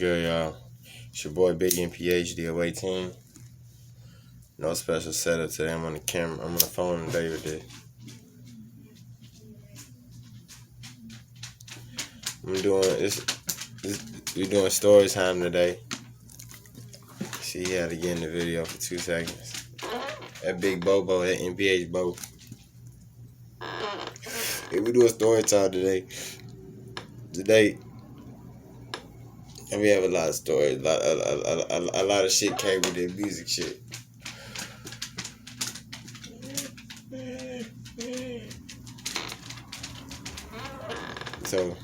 Good, y'all? It's your boy Big and PhD away team. No special setup today. I'm on the camera. I'm on the phone today with this. I'm doing this. We doing story time today. See, he had to get in the video for 2 seconds. That big Bobo, that NPH Bo. Hey, we doing story time today. And we have a lot of stories. A lot of shit came with their music shit. So,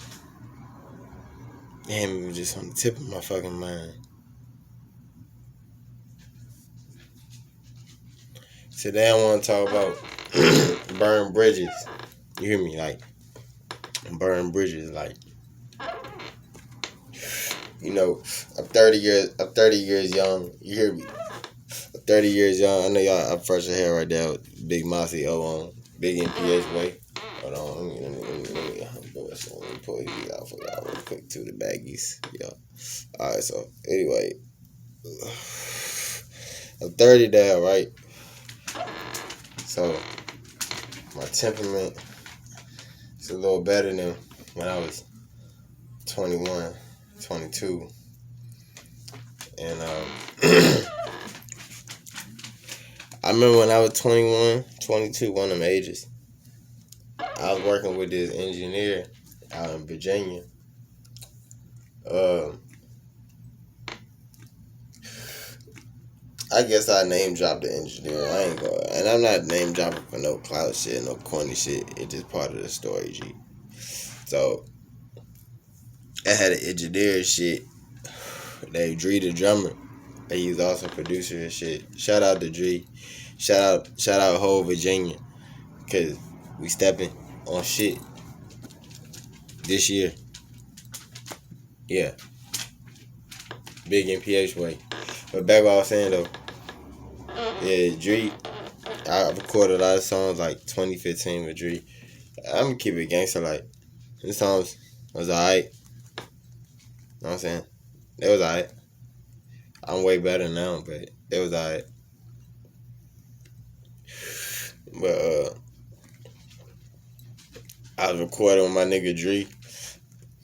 damn, it was just on the tip of my fucking mind. Today I want to talk about burn bridges. You hear me? Like, burn bridges. Like, you know, I'm 30 years young. You hear me? I'm 30 years young. I know y'all. I'm fresh hair right there with Big Mossy O on Big NPH way. Hold on. Let me pull these out for y'all real quick too. The baggies. Yeah. All right. So anyway, I'm 30 now, right? So my temperament is a little better than when I was 21, 22. And I remember when I was 21, 22, one of them ages, I was working with this engineer out in Virginia. I guess I name dropped the engineer. I ain't gonna, and I'm not name dropping for no clout shit, no corny shit. It's just part of the story, G. So I had an engineer and shit named Dree the drummer. And he's also a producer and shit. Shout out to Dree. Shout out whole Virginia. Cause we stepping on shit this year. Yeah. Big NPH way. But back what I was saying though. Yeah, Dree. I recorded a lot of songs like 2015 with Dree. I'm gonna keep it gangster, like this songs was alright. You know what I'm saying? It was alright. I'm way better now, but it was alright. But I was recording with my nigga Dree,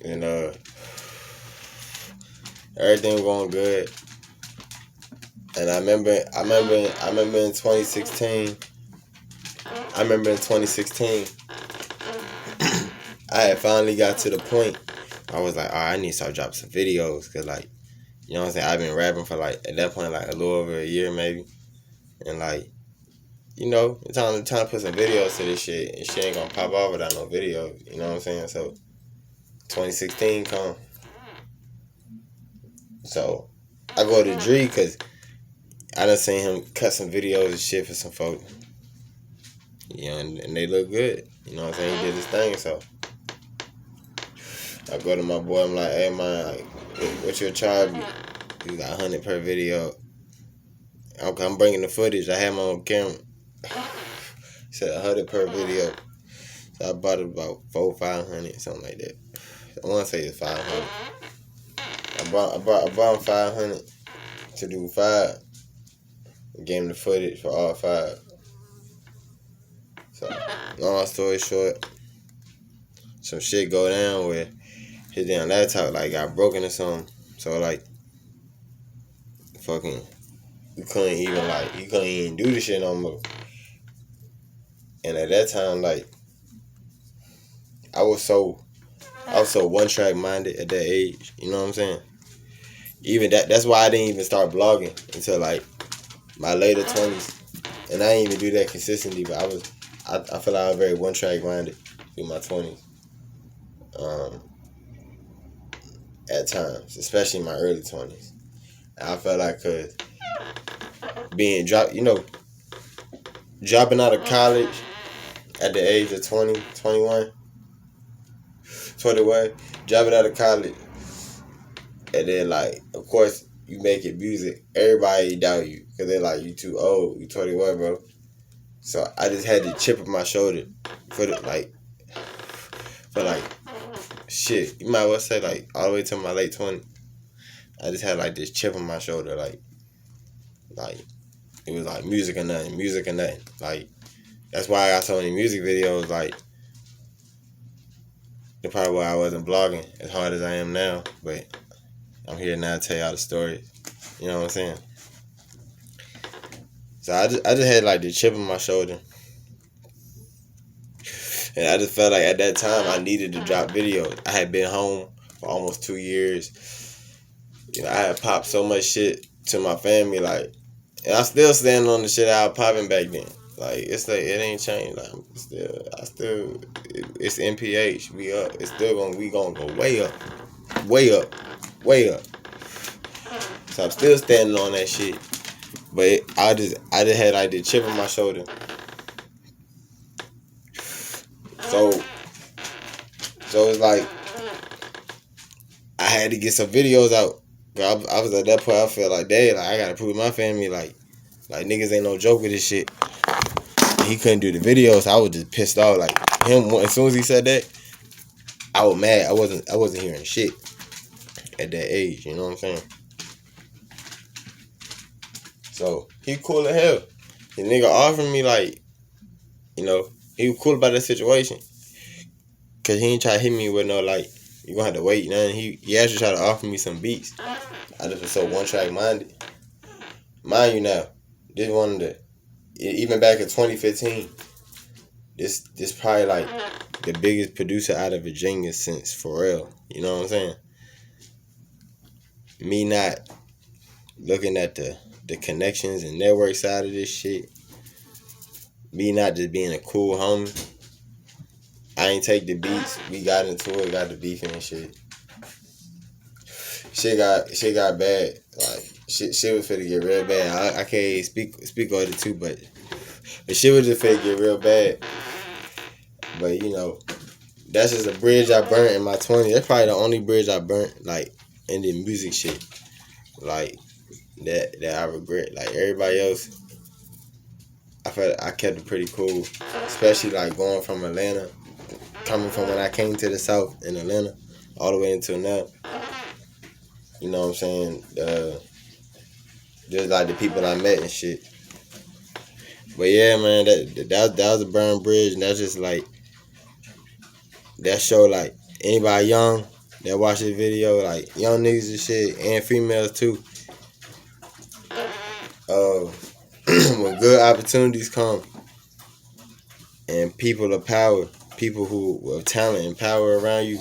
and everything was going good. And I remember in 2016. I had finally got to the point. I was like, alright, I need to start dropping some videos, cause like, you know what I'm saying, I've been rapping for like at that point like a little over a year maybe, and like, you know, it's time to put some videos to this shit, and shit ain't gonna pop off without no video. You know what I'm saying? So 2016 come. So I go to Dree because I done seen him cut some videos and shit for some folks. You know, and they look good. You know what I'm saying? He did his thing, so I go to my boy, I'm like, hey man, like, what's your charge? You got 100 per video. I'm bringing the footage. I have my own camera. He said 100 per video. So I bought it about 400-500, something like that. I want to say it's 500. I bought him 500 to do 5. I gave him the footage for all 5. So, long story short, some shit go down where his damn laptop like got broken or something. So like, fucking, he couldn't even do this shit no more. And at that time, like, I was so one track minded at that age. You know what I'm saying? Even that's why I didn't even start blogging until like my later 20s, and I didn't even do that consistently. But I feel like I was very one track minded through my 20s. At times, especially in my early 20s, I felt like being dropping out of college at the age of 20, 21, dropping out of college, and then like, of course, you making music, everybody doubt you because they're like, you too old, you 21, bro. So I just had the chip on my shoulder for shit, you might well say like all the way to my late 20s. I just had like this chip on my shoulder, like it was like music or nothing, music or nothing. Like that's why I got so many music videos. Like the part where I wasn't blogging as hard as I am now, but I'm here now to tell y'all the story. You know what I'm saying? So I just had like the chip on my shoulder. And I just felt like at that time I needed to drop videos. I had been home for almost 2 years. You know, I had popped so much shit to my family, like, and I still stand on the shit I was popping back then. Like, it's like, it ain't changed. Like, it's NPH. We up. We gonna go way up. Way up. Way up. So I'm still standing on that shit. But I just had like the chip on my shoulder. So it's like I had to get some videos out. I was at that point. I felt like, dang, like I gotta prove to my family, like niggas ain't no joke with this shit. And he couldn't do the videos. So I was just pissed off. Like him, as soon as he said that, I was mad. I wasn't hearing shit at that age. You know what I'm saying? So he cool as hell. The nigga offered me, like, you know, he was cool about that situation. Cause he ain't try to hit me with no, like, you gonna have to wait, nothing. He actually tried to offer me some beats. I just was so one track minded. Mind you now, this one of the, even back in 2015, this probably like the biggest producer out of Virginia since Pharrell. You know what I'm saying? Me not looking at the connections and network side of this shit. Me not just being a cool homie. I ain't take the beats. We got into it, got the beefing and shit. Shit got bad. Like shit was finna get real bad. I can't speak on it too, but shit was just finna get real bad. But you know, that's just a bridge I burnt in my 20s. That's probably the only bridge I burnt, like, in the music shit. Like that I regret. Like everybody else, I felt I kept it pretty cool. Especially like going from Atlanta. Coming from when I came to the South in Atlanta, all the way until now. You know what I'm saying? Just like the people I met and shit. But yeah, man, that was a burn bridge, and that's just like, that show like anybody young that watch this video, like young niggas and shit, and females too. When good opportunities come and people of power, people who have talent and power around you,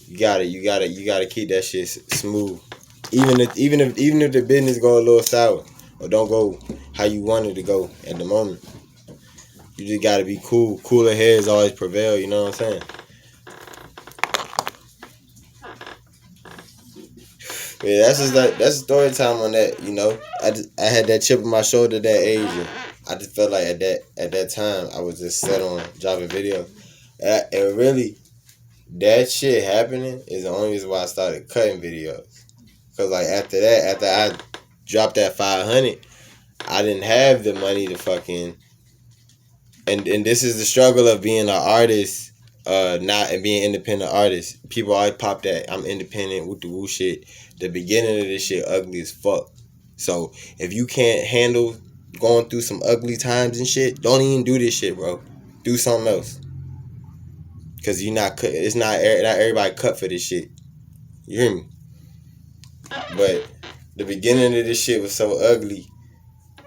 you gotta keep that shit smooth. Even if the business go a little sour or don't go how you want it to go at the moment, you just gotta be cool. Cooler heads always prevail. You know what I'm saying? Yeah, that's story time on that. You know, I had that chip on my shoulder at that age, and I just felt like at that time I was just set on dropping videos, and really that shit happening is the only reason why I started cutting videos. Cause like after I dropped that 500, I didn't have the money to fucking, and this is the struggle of being an artist, not and being independent artist. People always pop that I'm independent with the woo shit. The beginning of this shit ugly as fuck. So if you can't handle going through some ugly times and shit, don't even do this shit, bro. Do something else. Cause you're not cut. It's not everybody cut for this shit. You hear me? But the beginning of this shit was so ugly.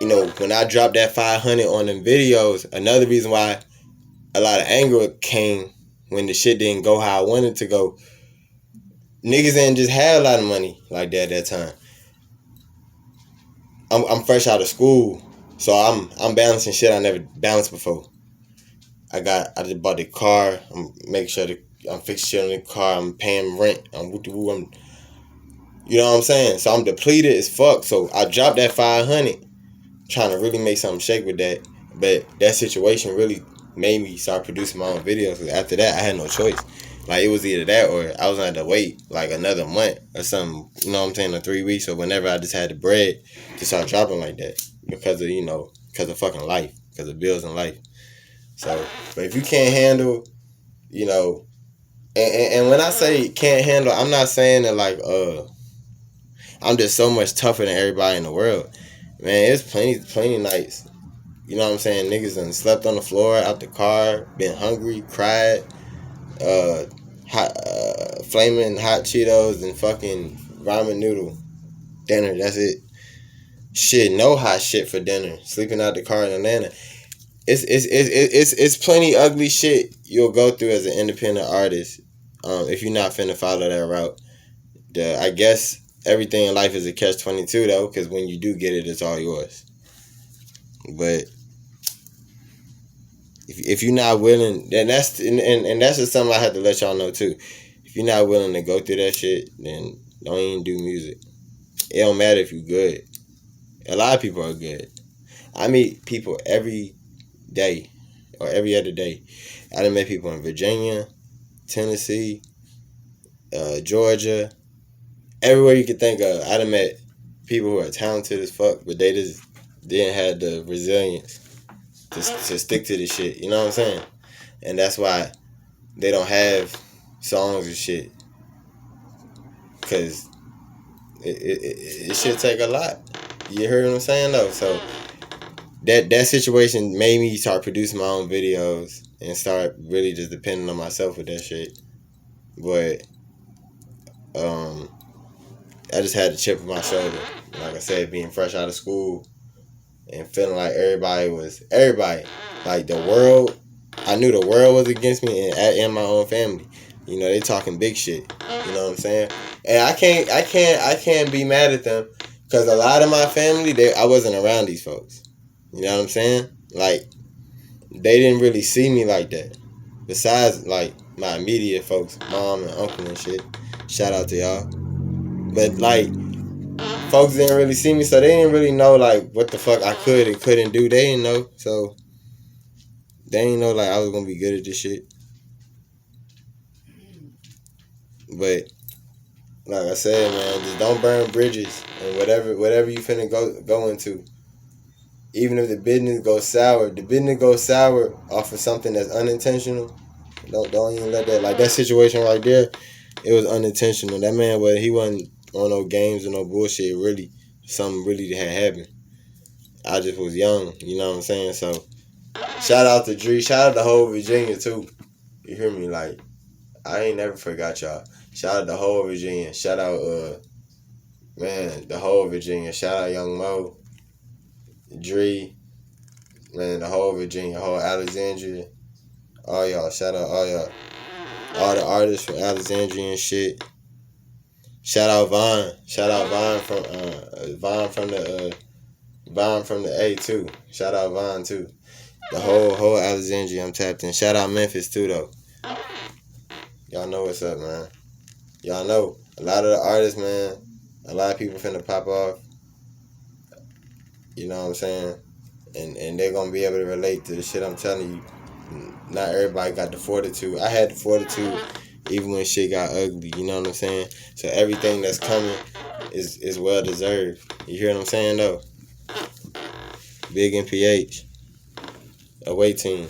You know, when I dropped that 500 on them videos, another reason why a lot of anger came when the shit didn't go how I wanted to go. Niggas didn't just have a lot of money like that at that time. I'm fresh out of school, so I'm balancing shit I never balanced before. I just bought the car. I'm making sure I'm fixing shit on the car. I'm paying rent. You know what I'm saying? So I'm depleted as fuck. So I dropped that 500, trying to really make something shake with that. But that situation really made me start producing my own videos. Cause after that, I had no choice. Like, it was either that or I was gonna have to wait like another month or something. You know what I'm saying? Or 3 weeks or whenever I just had the bread to start dropping like that because of fucking life, because of bills and life. So, but if you can't handle, you know, and when I say can't handle, I'm not saying that like I'm just so much tougher than everybody in the world. Man, it's plenty nights. You know what I'm saying? Niggas done slept on the floor, out the car, been hungry, cried, flaming hot Cheetos and fucking ramen noodle dinner. That's it. Shit, no hot shit for dinner. Sleeping out the car in Atlanta. It's plenty ugly shit you'll go through as an independent artist. If you're not finna follow that route. I guess everything in life is a catch-22 though, because when you do get it, it's all yours. But if you're not willing, then that's and that's just something I have to let y'all know too. If you're not willing to go through that shit, then don't even do music. It don't matter if you're good. A lot of people are good. I meet people every day or every other day. I done met people in Virginia, Tennessee, Georgia, everywhere you can think of. I done met people who are talented as fuck, but they just didn't have the resilience to stick to the shit. You know what I'm saying? And that's why they don't have songs and shit. Because it should take a lot. You heard what I'm saying though? So that situation made me start producing my own videos and start really just depending on myself with that shit. But I just had a chip on my shoulder. Like I said, being fresh out of school and feeling like everybody. Like the world, I knew the world was against me and my own family. You know, they talking big shit. You know what I'm saying? And I can't be mad at them because a lot of my family, I wasn't around these folks. You know what I'm saying? Like, they didn't really see me like that. Besides, like, my immediate folks, mom and uncle and shit. Shout out to y'all. But, like, folks didn't really see me, so they didn't really know, like, what the fuck I could and couldn't do. They didn't know, so they didn't know, like, I was gonna be good at this shit. But, like I said, man, just don't burn bridges and whatever you finna go into. Even if the business goes sour off of something that's unintentional. Don't even let that, like that situation right there, it was unintentional. That man, he wasn't on no games or no bullshit. Really, something really had happened. I just was young, you know what I'm saying? So, shout out to Dree. Shout out to whole Virginia too. You hear me? Like, I ain't never forgot y'all. Shout out the whole Virginia. Shout out, the whole Virginia. Shout out Young Mo, Dree, man, the whole Virginia, whole Alexandria. All y'all. Shout out all y'all. All the artists from Alexandria and shit. Shout out Vaughn. Shout out Vaughn from the A too. Shout out Vaughn too. The whole Alexandria I'm tapped in. Shout out Memphis too though. Y'all know what's up, man. Y'all know a lot of the artists, man. A lot of people finna pop off. You know what I'm saying? And they're gonna be able to relate to the shit I'm telling you. Not everybody got the fortitude. I had the fortitude even when shit got ugly. You know what I'm saying? So everything that's coming is well deserved. You hear what I'm saying though? Big NPH. Away team.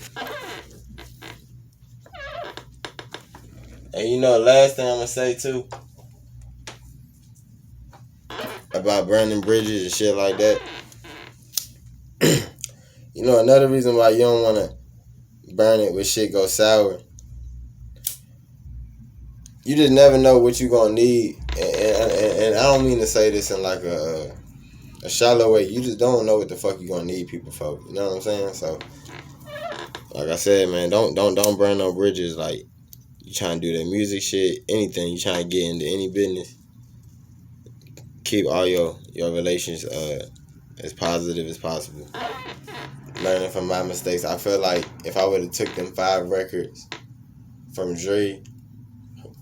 And you know, last thing I'm gonna say too about burning bridges and shit like that. You know, another reason why you don't wanna burn it when shit go sour. You just never know what you gonna need, and I don't mean to say this in like a shallow way. You just don't know what the fuck you gonna need people for. You know what I'm saying? So, like I said, man, don't burn no bridges. Like, you trying to do that music shit, anything, you trying to get into any business, keep all your relations as positive as possible. Learning from my mistakes. I feel like if I would have took them 5 records from Dree,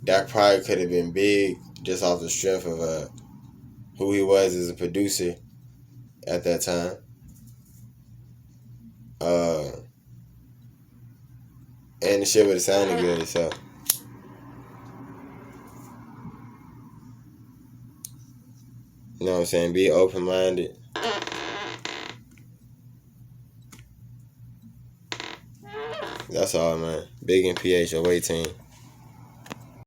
that probably could have been big just off the strength of who he was as a producer at that time. And the shit would have sounded good, so. You know what I'm saying? Be open-minded. That's all, man. Big NPH, away team.